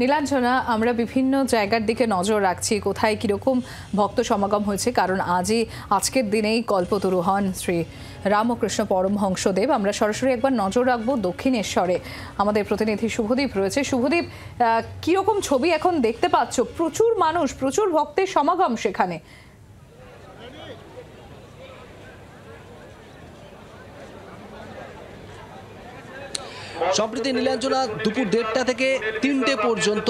নীলাঞ্জনা, আমরা বিভিন্ন জায়গার দিকে নজর রাখছি কোথায় কিরকম ভক্ত সমাগম হয়েছে, কারণ আজকের দিনেই কল্পতরু হন শ্রী রামকৃষ্ণ পরমহংসদেব। আমরা সরাসরি একবার নজর রাখবো দক্ষিণেশ্বরে। আমাদের প্রতিনিধি শুভদীপ রয়েছে। শুভদীপ, কিরকম ছবি এখন দেখতে পাচ্ছ? প্রচুর মানুষ, প্রচুর ভক্তের সমাগম সেখানে। সম্প্রতি নীলাঞ্জনা দুপুর 1:30 থেকে 3টে পর্যন্ত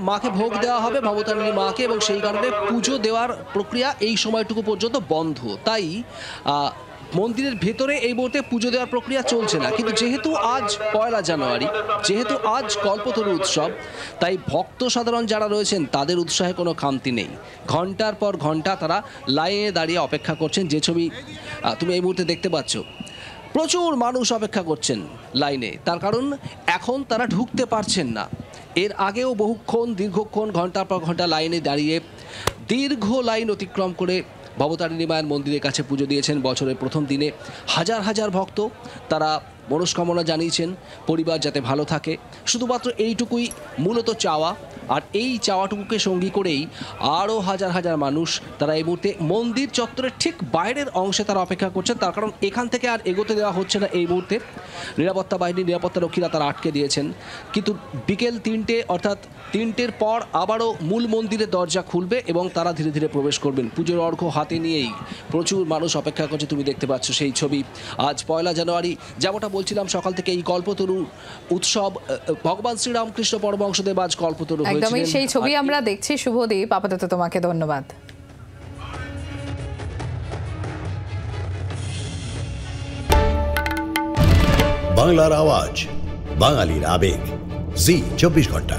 মাকে ভোগ দেওয়া হবে, ভবতারিণী মাকে, এবং সেই কারণে পুজো দেওয়ার প্রক্রিয়া এই সময়টুকু পর্যন্ত বন্ধ। তাই মন্দিরের ভেতরে এই মুহূর্তে পুজো দেওয়ার প্রক্রিয়া চলছে না। কিন্তু যেহেতু আজ 1 জানুয়ারি, যেহেতু আজ কল্পতরু উৎসব, তাই ভক্ত সাধারণ যারা রয়েছেন তাদের উৎসাহে কোনো খামতি নেই। ঘন্টার পর ঘন্টা তারা লাইনে দাঁড়িয়ে অপেক্ষা করছেন। যে ছবি তুমি এই মুহূর্তে দেখতে পাচ্ছ, প্রচুর মানুষ অপেক্ষা করছেন লাইনে। তার কারণ এখন তারা ঢুকতে পারছেন না। এর আগেও দীর্ঘক্ষণ ঘন্টার পর ঘন্টা লাইনে দাঁড়িয়ে দীর্ঘ লাইন অতিক্রম করে ভবতারিণী মায়ের মন্দিরের কাছে পুজো দিয়েছেন। বছরের প্রথম দিনে হাজার হাজার ভক্ত তারা মনস্কামনা জানিয়েছেন পরিবার যাতে ভালো থাকে। শুধুমাত্র এইটুকুই মূলত চাওয়া, আর এই চাওয়াটুকুকে সঙ্গী করেই আরও হাজার হাজার মানুষ তারা এই মুহূর্তে মন্দির চত্বরের ঠিক বাইরের অংশে তারা অপেক্ষা করছেন। তার কারণ এখান থেকে আর এগোতে দেওয়া হচ্ছে না এই মুহূর্তে। নিরাপত্তা বাহিনী, নিরাপত্তারক্ষীরা তারা আটকে দিয়েছেন। কিন্তু বিকেল 3টে অর্থাৎ 3টের পর আবারও মূল মন্দিরের দরজা খুলবে এবং তারা ধীরে ধীরে প্রবেশ করবেন। পুজোর অর্ঘ্য হাতে নিয়েই প্রচুর মানুষ অপেক্ষা করছে। তুমি দেখতে পাচ্ছ সেই ছবি। আজ 1 জানুয়ারি, যেমনটা বলছিলাম সকাল থেকে, এই কল্পতরু উৎসব, ভগবান শ্রী রামকৃষ্ণ পরমহংসদেব আজ কল্পতরু হয়েছিলেন। একদমই সেই ছবি আমরা দেখছি। শুভদীপ, আপাতত তোমাকে ধন্যবাদ। বাংলার আওয়াজ, বাঙালির আবেগ, জি 24 ঘন্টা।